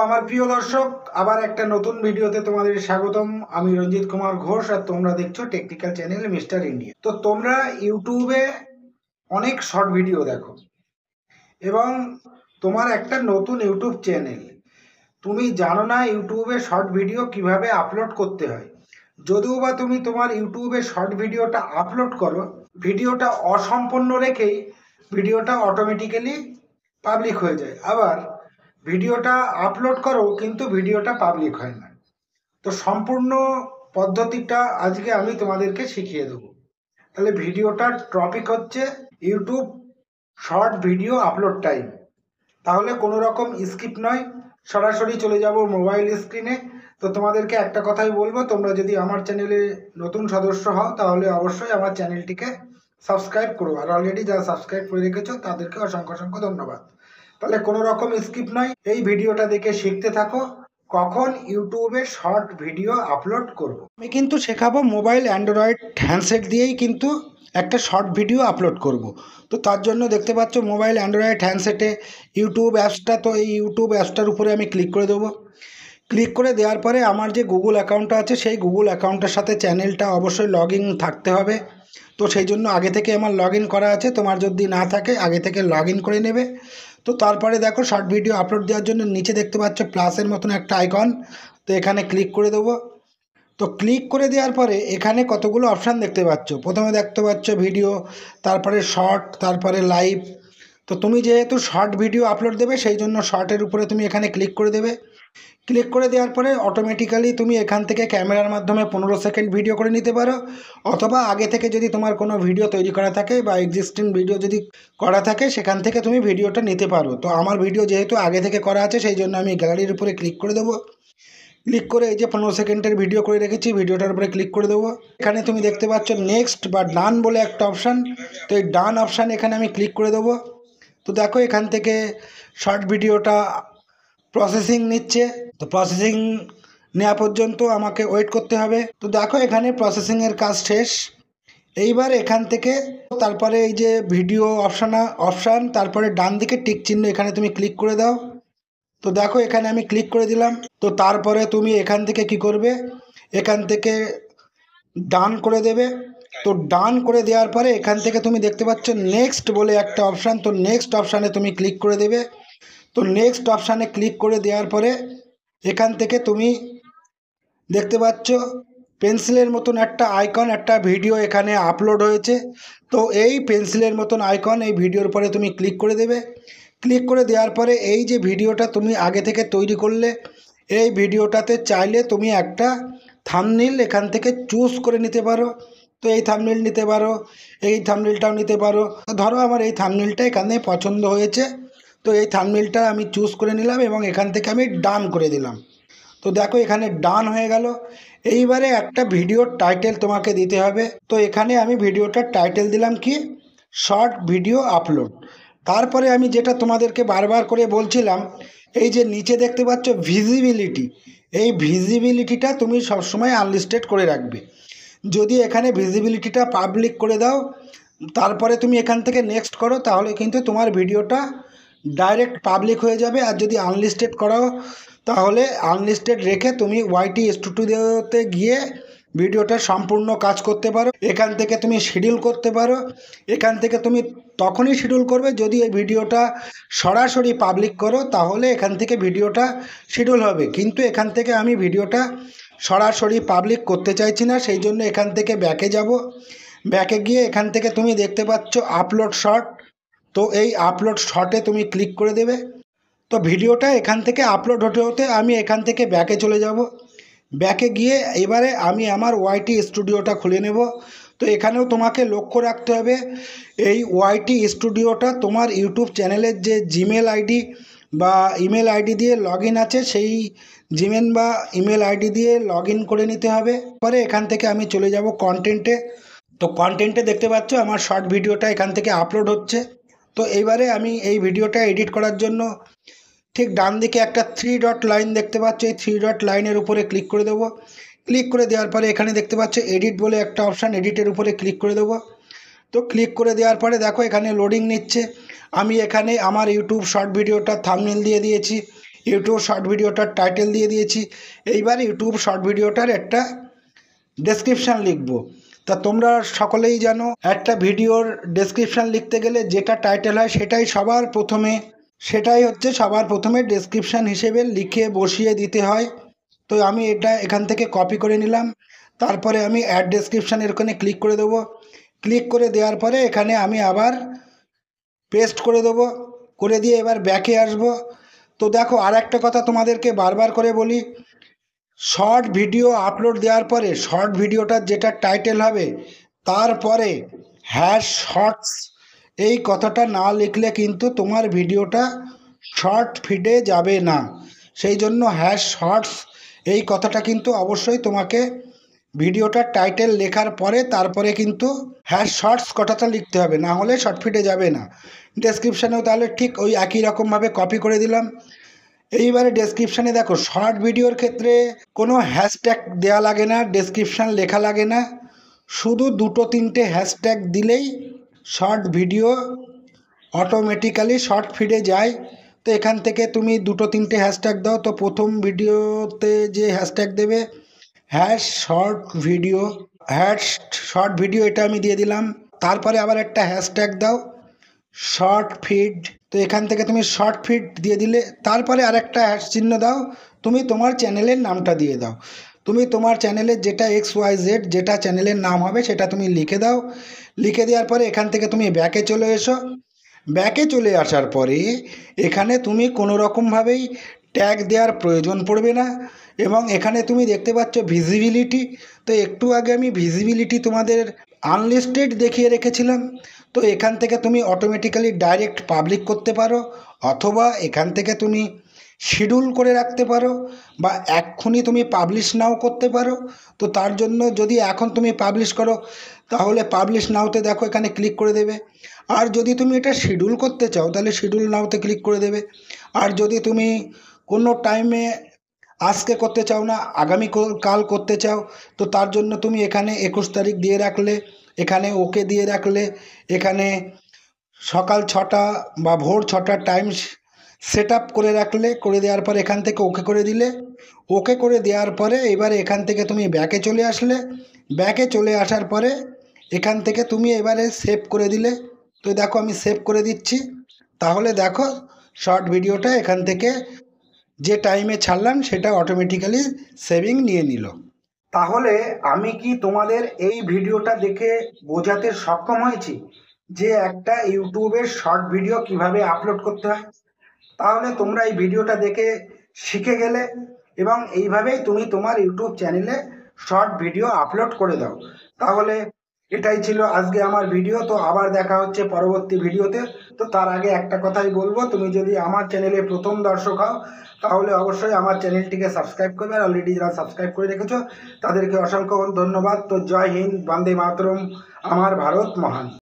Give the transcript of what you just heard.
আমার প্রিয় দর্শক, আবার একটা নতুন ভিডিওতে তোমাদের স্বাগতম। আমি রঞ্জিত কুমার ঘোষ আর তোমরা দেখছো টেকনিক্যাল চ্যানেল মিস্টার ইন্ডিয়া। তো তোমরা ইউটিউবে অনেক শর্ট ভিডিও দেখো এবং তোমার একটা নতুন ইউটিউব চ্যানেল, তুমি জানো না ইউটিউবে শর্ট ভিডিও কিভাবে আপলোড করতে হয়। যদিও বা তুমি তোমার ইউটিউবে শর্ট ভিডিওটা আপলোড করো, ভিডিওটা অসম্পূর্ণ রেখেই ভিডিওটা অটোমেটিক্যালি পাবলিক হয়ে যায়। আবার ভিডিওটা আপলোড করো কিন্তু ভিডিওটা পাবলিক হয় না। তো সম্পূর্ণ পদ্ধতিটা আজকে আমি তোমাদেরকে শিখিয়ে দেবো। তাহলে ভিডিওটার টপিক হচ্ছে YouTube short video upload time. তাহলে কোনো রকম স্কিপ নয়, সরাসরি চলে যাব মোবাইল স্ক্রিনে। তো তোমাদেরকে একটা কথাই বলবো, তোমরা যদি আমার চ্যানেলে নতুন সদস্য হও তাহলে অবশ্যই আমার চ্যানেলটিকে সাবস্ক্রাইব করো, আর অলরেডি যারা সাবস্ক্রাইব করে রেখেছো তাদেরকে অসংখ্য অসংখ্য ধন্যবাদ। তাহলে কোনো রকম স্কিপ নয়, এই ভিডিওটা দেখে শিখতে থাকো কখন ইউটিউবে শর্ট ভিডিও আপলোড করব। আমি কিন্তু শেখাবো মোবাইল অ্যান্ড্রয়েড হ্যান্ডসেট দিয়েই কিন্তু একটা শর্ট ভিডিও আপলোড করব। তো তার জন্য দেখতে পাচ্ছ মোবাইল অ্যান্ড্রয়েড হ্যান্ডসেটে ইউটিউব অ্যাপসটা, তো এই ইউটিউব অ্যাপসটার উপরে আমি ক্লিক করে দেবো। ক্লিক করে দেওয়ার পরে আমার যে গুগল অ্যাকাউন্টটা আছে সেই গুগল অ্যাকাউন্টের সাথে চ্যানেলটা অবশ্যই লগ ইন থাকতে হবে। তো সেই জন্য আগে থেকে আমার লগ ইন করা আছে, তোমার যদি না থাকে আগে থেকে লগ ইন করে নেবে। তো তারপরে দেখো শর্ট ভিডিও আপলোড দেওয়ার জন্য নিচে দেখতে পাচ্ছ প্লাসের মতন একটা আইকন, তো এখানে ক্লিক করে দেবো। তো ক্লিক করে দেওয়ার পরে এখানে কতগুলো অপশান দেখতে পাচ্ছ। প্রথমে দেখতে পাচ্ছ ভিডিও, তারপরে শর্ট, তারপরে লাইভ। তো তুমি যেহেতু শর্ট ভিডিও আপলোড দেবে সেই জন্য শর্টের উপরে তুমি এখানে ক্লিক করে দেবে। ক্লিক করে দেওয়ার পরে অটোমেটিক্যালি তুমি এখান থেকে ক্যামেরার মাধ্যমে 15 সেকেন্ড ভিডিও করে নিতে পারো, অথবা আগে থেকে যদি তোমার কোনো ভিডিও তৈরি করা থাকে বা এক্সিস্টিং ভিডিও যদি করা থাকে সেখান থেকে তুমি ভিডিওটা নিতে পারো। তো আমার ভিডিও যেহেতু আগে থেকে করা আছে সেই জন্য আমি গ্যালারির উপরে ক্লিক করে দেবো। ক্লিক করে এই যে 15 সেকেন্ডের ভিডিও করে রেখেছি, ভিডিওটার উপরে ক্লিক করে দেবো। এখানে তুমি দেখতে পাচ্ছ নেক্সট বা ডান বলে একটা অপশান, তো এই ডান অপশান এখানে আমি ক্লিক করে দেবো। তো দেখো এখান থেকে শর্ট ভিডিওটা প্রসেসিং নিচ্ছে। তো প্রসেসিং নেওয়া পর্যন্ত আমাকে ওয়েট করতে হবে। তো দেখো এখানে প্রসেসিংয়ের কাজ শেষ। এইবার এখান থেকে তারপরে এই যে ভিডিও অপশান তারপরে ডান দিকে টিক চিহ্ন, এখানে তুমি ক্লিক করে দাও। তো দেখো এখানে আমি ক্লিক করে দিলাম। তো তারপরে তুমি এখান থেকে কি করবে, এখান থেকে ডান করে দেবে। তো ডান করে দেওয়ার পরে এখান থেকে তুমি দেখতে পাচ্ছ নেক্সট বলে একটা অপশান, তো নেক্সট অপশানে তুমি ক্লিক করে দেবে। তো নেক্সট অপশানে ক্লিক করে দেওয়ার পরে এখান থেকে তুমি দেখতে পাচ্ছ পেন্সিলের মতন একটা আইকন, একটা ভিডিও এখানে আপলোড হয়েছে। তো এই পেন্সিলের মতন আইকন এই ভিডিওর পরে তুমি ক্লিক করে দেবে। ক্লিক করে দেওয়ার পরে এই যে ভিডিওটা তুমি আগে থেকে তৈরি করলে এই ভিডিওটাতে চাইলে তুমি একটা থাম্বনেইল এখান থেকে চুজ করে নিতে পারো। তো এই থাম্বনেইল নিতে পারো, এই থাম্বনেইলটাও নিতে পারো। ধরো আমার এই থাম্বনেইলটা এখানে পছন্দ হয়েছে, তো এই থাম্বনেইলটা আমি চুজ করে নিলাম এবং এখান থেকে আমি ডান করে দিলাম। তো দেখো এখানে ডান হয়ে গেল। এইবারে একটা ভিডিওর টাইটেল তোমাকে দিতে হবে। তো এখানে আমি ভিডিওটার টাইটেল দিলাম কি, শর্ট ভিডিও আপলোড। তারপরে আমি যেটা তোমাদেরকে বারবার করে বলছিলাম, এই যে নিচে দেখতে পাচ্ছ ভিজিবিলিটি, এই ভিজিবিলিটিটা তুমি সবসময় আনলিস্টেড করে রাখবে। যদি এখানে ভিজিবিলিটিটা পাবলিক করে দাও, তারপরে তুমি এখান থেকে নেক্সট করো, তাহলে কিন্তু তোমার ভিডিওটা ডাইরেক্ট পাবলিক হয়ে যাবে। আর যদি আনলিস্টেড করাও তাহলে আনলিস্টেড রেখে তুমি ওয়াইটি স্টুডিওতে গিয়ে ভিডিওটা সম্পূর্ণ কাজ করতে পারো। এখান থেকে তুমি শিডিউল করতে পারো। এখান থেকে তুমি তখনই শিডিউল করবে যদি এই ভিডিওটা সরাসরি পাবলিক করো, তাহলে এখান থেকে ভিডিওটা শিডিউল হবে। কিন্তু এখান থেকে আমি ভিডিওটা সরাসরি পাবলিক করতে চাইছি না, সেই জন্য এখান থেকে ব্যাকে যাব। ব্যাকে গিয়ে এখান থেকে তুমি দেখতে পাচ্ছ আপলোড শর্ট, তো এই আপলোড শর্টে তুমি ক্লিক করে দেবে। তো ভিডিওটা এখান থেকে আপলোড হতে হতে আমি এখান থেকে ব্যাকে চলে যাব। ব্যাকে গিয়ে এবারে আমি আমার ওয়াইটি স্টুডিওটা খুলে নেব। তো এখানেও তোমাকে লক্ষ্য রাখতে হবে এই ওয়াইটি স্টুডিওটা তোমার ইউটিউব চ্যানেলের যে জিমেল আইডি বা ইমেল আইডি দিয়ে লগ ইন আছে, সেই জিমেল বা ইমেল আইডি দিয়ে লগ ইন করে নিতে হবে। পরে এখান থেকে আমি চলে যাব কন্টেন্টে। তো কন্টেন্টে দেখতে পাচ্ছ আমার শর্ট ভিডিওটা এখান থেকে আপলোড হচ্ছে। তো এইবারে আমি এই ভিডিওটা এডিট করার জন্য ঠিক ডান দিকে একটা 3 ডট লাইন দেখতে পাচ্ছ, এই 3 ডট লাইনের উপরে ক্লিক করে দেবো। ক্লিক করে দেওয়ার পরে এখানে দেখতে পাচ্ছ এডিট বলে একটা অপশান, এডিটের উপরে ক্লিক করে দেবো। তো ক্লিক করে দেওয়ার পরে দেখো এখানে লোডিং নিচ্ছে। আমি এখানে আমার ইউটিউব শর্ট ভিডিওটা থাম্বনেইল দিয়ে দিয়েছি। ইউটিউব শর্ট ভিডিওটার টাইটেল দিয়ে দিয়েছি। এইবার ইউটিউব শর্ট ভিডিওটার একটা ডেসক্রিপশান লিখব। তা তোমরা সকলেই জানো একটা ভিডিওর ডেসক্রিপশান লিখতে গেলে যেটা টাইটেল হয় সেটাই হচ্ছে সবার প্রথমে ডেসক্রিপশান হিসেবে লিখে বসিয়ে দিতে হয়। তো আমি এটা এখান থেকে কপি করে নিলাম। তারপরে আমি অ্যাড ডেসক্রিপশানের ওখানে ক্লিক করে দেবো। ক্লিক করে দেওয়ার পরে এখানে আমি আবার পেস্ট করে দেবো, করে দিয়ে এবার ব্যাকে আসব। তো দেখো, আর একটা কথা তোমাদেরকে বারবার করে বলি, শর্ট ভিডিও আপলোড দেওয়ার পরে শর্ট ভিডিওটার যেটা টাইটেল হবে তারপরে #শর্টস এই কথাটা না লিখলে কিন্তু তোমার ভিডিওটা শর্ট ফিডে যাবে না। সেই জন্য #শর্টস এই কথাটা কিন্তু অবশ্যই তোমাকে ভিডিওটার টাইটেল লেখার পরে তারপরে কিন্তু #শর্টস কথাটা লিখতে হবে, না হলে শর্ট ফিডে যাবে না। ডেসক্রিপশানেও তাহলে ঠিক ওই একই রকমভাবে কপি করে দিলাম। এইবারে ডেসক্রিপশানে দেখো, শর্ট ভিডিওর ক্ষেত্রে কোনো হ্যাশট্যাগ দেওয়া লাগে না, ডেসক্রিপশান লেখা লাগে না, শুধু 2-3টে হ্যাশট্যাগ দিলেই শর্ট ভিডিও অটোমেটিক্যালি শর্ট ফিডে যায়। তো এখান থেকে তুমি 2-3টে হ্যাশট্যাগ দাও। তো প্রথম ভিডিওতে যে হ্যাশট্যাগ দেবে #শর্ট ভিডিও এটা আমি দিয়ে দিলাম। তারপরে আবার একটা হ্যাশট্যাগ দাও শর্ট ফিড। তো এখান থেকে তুমি শর্ট ফিড দিয়ে দিলে, তারপরে আরেকটা # দাও, তুমি তোমার চ্যানেলের নামটা দিয়ে দাও। তুমি তোমার চ্যানেলের যেটা XYZ যেটা চ্যানেলের নাম হবে সেটা তুমি লিখে দাও। লিখে দেওয়ার পরে এখান থেকে তুমি ব্যাকে চলে এসো। ব্যাকে চলে আসার পরে এখানে তুমি কোনো রকমভাবেই ট্যাগ দেওয়ার প্রয়োজন পড়বে না। এবং এখানে তুমি দেখতে পাচ্ছ ভিজিবিলিটি। তো একটু আগে আমি ভিজিবিলিটি তোমাদের আনলিস্টেড দেখিয়ে রেখেছিলাম। তো এখান থেকে তুমি অটোমেটিক্যালি ডাইরেক্ট পাবলিক করতে পারো, অথবা এখান থেকে তুমি শিডিউল করে রাখতে পারো, বা এক্ষুনি তুমি পাবলিশ নাও করতে পারো। তো তার জন্য যদি এখন তুমি পাবলিশ করো তাহলে পাবলিশ নাওতে দেখো এখানে ক্লিক করে দেবে। আর যদি তুমি এটা শিডিউল করতে চাও তাহলে শিডিউল নাওতে ক্লিক করে দেবে। আর যদি তুমি কোনো টাইমে আজকে করতে চাও না, কাল করতে চাও, তো তার জন্য তুমি এখানে 21 তারিখ দিয়ে রাখলে, এখানে ওকে দিয়ে রাখলে, এখানে সকাল 6টা বা ভোর 6টার টাইম সেট আপ করে রাখলে, করে দেওয়ার পর এখান থেকে ওকে করে দিলে। ওকে করে দেওয়ার পরে এবারে এখান থেকে তুমি ব্যাকে চলে আসলে। ব্যাকে চলে আসার পরে এখান থেকে তুমি এবারে সেভ করে দিলে। তো দেখো আমি সেভ করে দিচ্ছি। তাহলে দেখো শর্ট ভিডিওটা এখান থেকে যে টাইমে ছাড়লাম সেটা অটোমেটিক্যালি সেভিং নিয়ে নিল। তাহলে আমি কি তোমাদের এই ভিডিওটা দেখে বোঝাতে সক্ষম হয়েছি যে একটা ইউটিউবের শর্ট ভিডিও কিভাবে আপলোড করতে হয়? তাহলে তোমরা এই ভিডিওটা দেখে শিখে গেলে এবং এইভাবেই তুমি তোমার ইউটিউব চ্যানেলে শর্ট ভিডিও আপলোড করে দাও। তাহলে এটাই ছিল আজকে আমার ভিডিও। তো আবার দেখা হচ্ছে পরবর্তী ভিডিওতে। তো তার আগে একটা কথাই বলবো, তুমি যদি আমার চ্যানেলে প্রথম দর্শক হও তাহলে অবশ্যই আমার চ্যানেলটিকে সাবস্ক্রাইব করবে। আর অলরেডি যারা সাবস্ক্রাইব করে রেখেছো তাদেরকে অসংখ্য ধন্যবাদ। তো জয় হিন্দ, বন্দে মাতরম, আমার ভারত মহান।